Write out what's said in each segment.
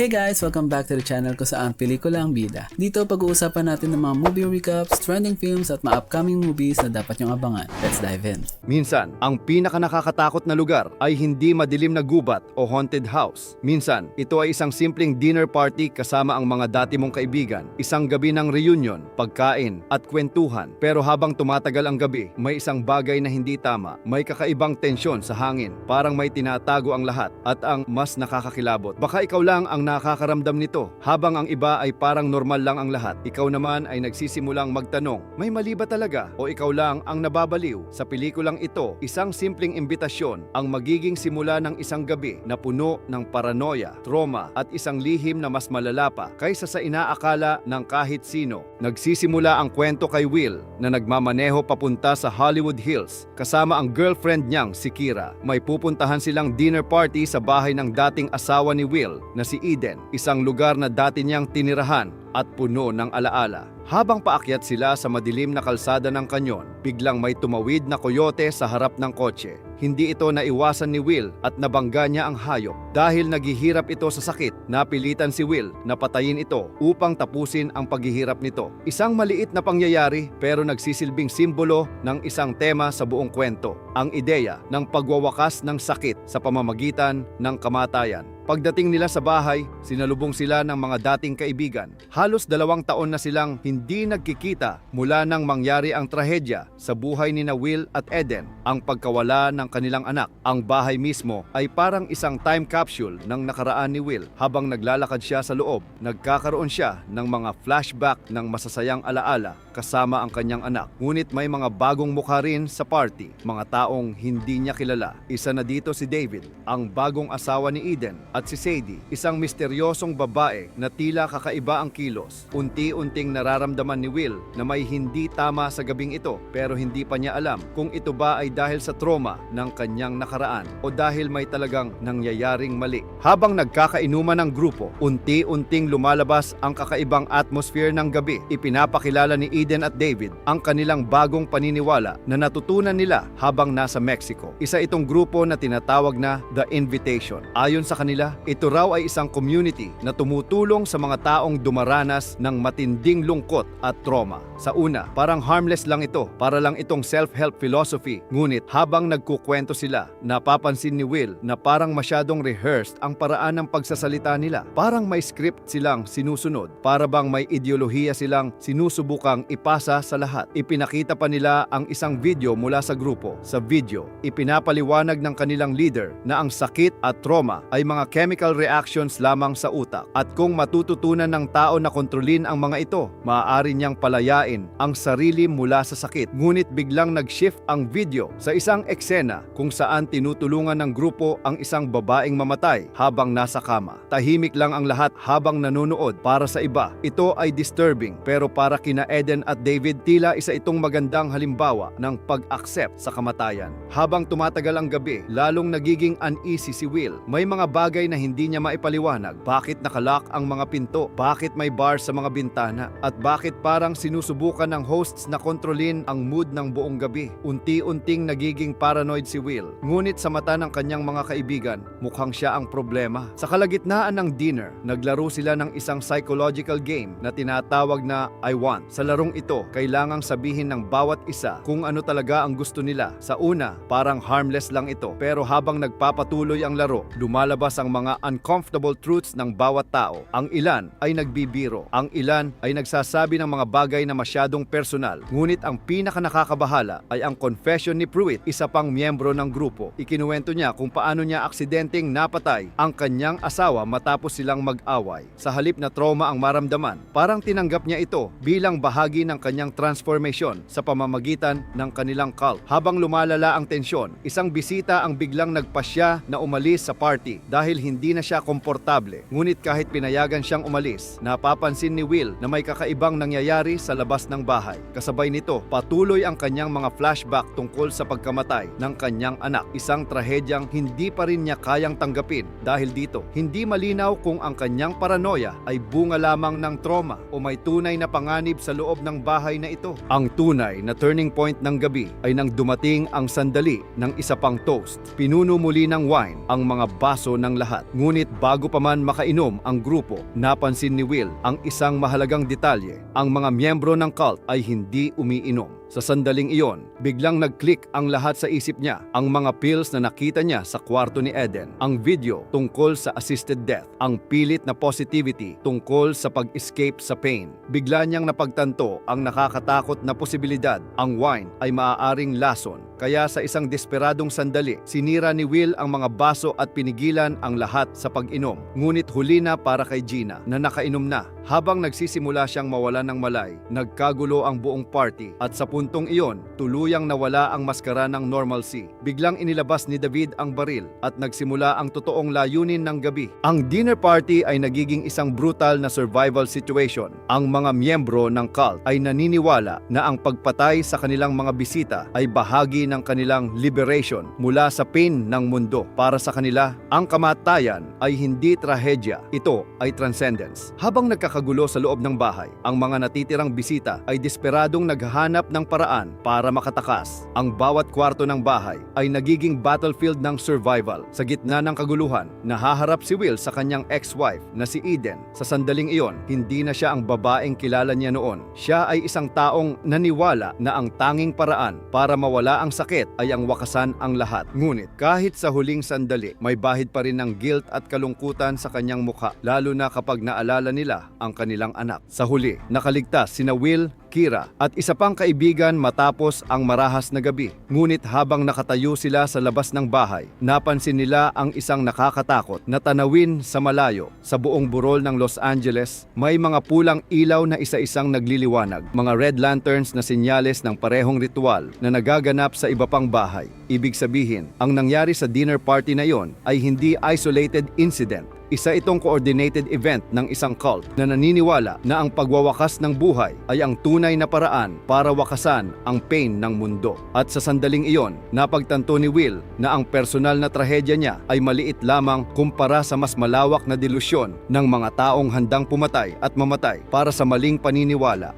Hey guys! Welcome back to the channel ko saan pelikula ang bida. Dito pag-uusapan natin ng mga movie recaps, trending films at mga upcoming movies na dapat nyong abangan. Let's dive in! Minsan, ang pinaka nakakatakot na lugar ay hindi madilim na gubat o haunted house. Minsan, ito ay isang simpleng dinner party kasama ang mga dati mong kaibigan, isang gabi ng reunion, pagkain at kwentuhan. Pero habang tumatagal ang gabi, may isang bagay na hindi tama. May kakaibang tensyon sa hangin, parang may tinatago ang lahat at ang mas nakakakilabot. Baka ikaw lang ang nakakaramdam nito, habang ang iba ay parang normal lang ang lahat. Ikaw naman ay nagsisimulang magtanong, may mali ba talaga? O ikaw lang ang nababaliw? Sa pelikulang ito, isang simpleng imbitasyon ang magiging simula ng isang gabi na puno ng paranoia, trauma at isang lihim na mas malala pa kaysa sa inaakala ng kahit sino. Nagsisimula ang kwento kay Will na nagmamaneho papunta sa Hollywood Hills kasama ang girlfriend niyang si Kira. May pupuntahan silang dinner party sa bahay ng dating asawa ni Will na si Eden, isang lugar na dati niyang tinirahan at puno ng alaala. Habang paakyat sila sa madilim na kalsada ng kanyon, biglang may tumawid na koyote sa harap ng kotse. Hindi ito naiwasan ni Will at nabangga niya ang hayop. Dahil naghihirap ito sa sakit, napilitan si Will na patayin ito upang tapusin ang paghihirap nito. Isang maliit na pangyayari pero nagsisilbing simbolo ng isang tema sa buong kwento. Ang ideya ng pagwawakas ng sakit sa pamamagitan ng kamatayan. Pagdating nila sa bahay, sinalubong sila ng mga dating kaibigan. Halos 2 taon na silang hindi nagkikita mula nang mangyari ang trahedya sa buhay ni na Will at Eden, ang pagkawala ng kanilang anak. Ang bahay mismo ay parang isang time capsule ng nakaraan ni Will. Habang naglalakad siya sa loob, nagkakaroon siya ng mga flashback ng masasayang alaala kasama ang kanyang anak. Ngunit may mga bagong mukha rin sa party, mga taong hindi niya kilala. Isa na dito si David, ang bagong asawa ni Eden, at si Sadie, isang misteryosong babae na tila kakaiba ang kilos. Unti-unting nararamdaman ni Will na may hindi tama sa gabing ito, pero hindi pa niya alam kung ito ba ay dahil sa trauma ng kanyang nakaraan o dahil may talagang nangyayaring mali. Habang nagkakainuman ng grupo, unti-unting lumalabas ang kakaibang atmosphere ng gabi. Ipinapakilala ni Eden at David ang kanilang bagong paniniwala na natutunan nila habang nasa Mexico. Isa itong grupo na tinatawag na The Invitation. Ayon sa kanila, ito raw ay isang community na tumutulong sa mga taong dumaranas ng matinding lungkot at trauma. Sa una, parang harmless lang ito, para lang itong self-help philosophy. Ngunit habang nagkukwento sila, napapansin ni Will na parang masyadong rehearsed ang paraan ng pagsasalita nila. Parang may script silang sinusunod, para bang may ideolohiya silang sinusubukang ipasa sa lahat. Ipinakita pa nila ang isang video mula sa grupo. Sa video, ipinapaliwanag ng kanilang leader na ang sakit at trauma ay mga chemical reactions lamang sa utak, at kung matututunan ng tao na kontrolin ang mga ito, maaari niyang palayain ang sarili mula sa sakit. Ngunit biglang nag-shift ang video sa isang eksena kung saan tinutulungan ng grupo ang isang babaeng mamatay habang nasa kama. Tahimik lang ang lahat habang nanonood. Para sa iba, ito ay disturbing, pero para kina Eden at David, tila isa itong magandang halimbawa ng pag-accept sa kamatayan. Habang tumatagal ang gabi, lalong nagiging uneasy si Will. May mga bagay na hindi niya maipaliwanag. Bakit nakalock ang mga pinto? Bakit may bars sa mga bintana? At bakit parang sinusubukan ng hosts na kontrolin ang mood ng buong gabi? Unti-unting nagiging paranoid si Will. Ngunit sa mata ng kanyang mga kaibigan, mukhang siya ang problema. Sa kalagitnaan ng dinner, naglaro sila ng isang psychological game na tinatawag na I Want. Sa larong ito, kailangang sabihin ng bawat isa kung ano talaga ang gusto nila. Sa una, parang harmless lang ito. Pero habang nagpapatuloy ang laro, lumalabas ang mga uncomfortable truths ng bawat tao. Ang ilan ay nagbibiro. Ang ilan ay nagsasabi ng mga bagay na masyadong personal. Ngunit ang pinaka nakakabahala ay ang confession ni Pruitt, isa pang miyembro ng grupo. Ikinuwento niya kung paano niya aksidenteng napatay ang kanyang asawa matapos silang mag-away. Sa halip na trauma ang maramdaman, parang tinanggap niya ito bilang bahagi ng kanyang transformation sa pamamagitan ng kanilang cult. Habang lumalala ang tensyon, isang bisita ang biglang nagpasya na umalis sa party dahil hindi na siya komportable. Ngunit kahit pinayagan siyang umalis, napapansin ni Will na may kakaibang nangyayari sa labas ng bahay. Kasabay nito, patuloy ang kanyang mga flashback tungkol sa pagkamatay ng kanyang anak. Isang trahedyang hindi pa rin niya kayang tanggapin. Dahil dito, hindi malinaw kung ang kanyang paranoia ay bunga lamang ng trauma o may tunay na panganib sa loob ng bahay na ito. Ang tunay na turning point ng gabi ay nang dumating ang sandali ng isa pang toast. Pinuno muli ng wine ang mga baso ng lahat. lahat. Ngunit bago pa man makainom ang grupo, napansin ni Will ang isang mahalagang detalye. Ang mga miyembro ng cult ay hindi umiinom. Sa sandaling iyon, biglang nag-click ang lahat sa isip niya. Ang mga pills na nakita niya sa kwarto ni Eden, ang video tungkol sa assisted death, ang pilit na positivity tungkol sa pag-escape sa pain. Bigla niyang napagtanto ang nakakatakot na posibilidad. Ang wine ay maaaring lason. Kaya sa isang desperadong sandali, sinira ni Will ang mga baso at pinigilan ang lahat sa pag-inom. Ngunit huli na para kay Gina na nakainom na. Habang nagsisimula siyang mawalan ng malay, nagkagulo ang buong party at sa puntong iyon, tuluyang nawala ang maskara ng normalcy. Biglang inilabas ni David ang baril at nagsimula ang totoong layunin ng gabi. Ang dinner party ay nagiging isang brutal na survival situation. Ang mga miyembro ng cult ay naniniwala na ang pagpatay sa kanilang mga bisita ay bahagi ng kanilang liberation mula sa pain ng mundo. Para sa kanila, ang kamatayan ay hindi trahedya, ito ay transcendence. Habang nagkakagulo sa loob ng bahay, ang mga natitirang bisita ay desperadong naghahanap ng paraan para makatakas. Ang bawat kwarto ng bahay ay nagiging battlefield ng survival. Sa gitna ng kaguluhan, nahaharap si Will sa kanyang ex-wife na si Eden. Sa sandaling iyon, hindi na siya ang babaeng kilala niya noon. Siya ay isang taong naniwala na ang tanging paraan para mawala ang sakit ay ang wakasan ang lahat. Ngunit kahit sa huling sandali, may bahid pa rin ng guilt at kalungkutan sa kanyang mukha, lalo na kapag naalala nila ang kanilang anak. Sa huli, nakaligtas sina Will, Kira at isa pang kaibigan matapos ang marahas na gabi. Ngunit habang nakatayo sila sa labas ng bahay, napansin nila ang isang nakakatakot na tanawin sa malayo. Sa buong burol ng Los Angeles, may mga pulang ilaw na isa-isang nagliliwanag, mga red lanterns na senyales ng parehong ritual na nagaganap sa iba pang bahay. Ibig sabihin, ang nangyari sa dinner party na yon ay hindi isolated incident. Isa itong coordinated event ng isang cult na naniniwala na ang pagwawakas ng buhay ay ang tunay na paraan para wakasan ang pain ng mundo. At sa sandaling iyon, napagtanto ni Will na ang personal na trahedya niya ay maliit lamang kumpara sa mas malawak na delusyon ng mga taong handang pumatay at mamatay para sa maling paniniwala.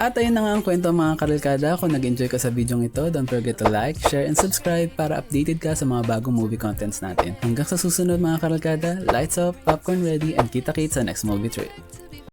At ayun na nga ang kwento mga karelkada. Kung nag-enjoy ka sa video ito, don't forget to like, share, and subscribe para updated ka sa mga bagong movie contents natin. Hanggang sa susunod mga karelkada, lights off, popcorn ready, and kita-kits sa next movie trip.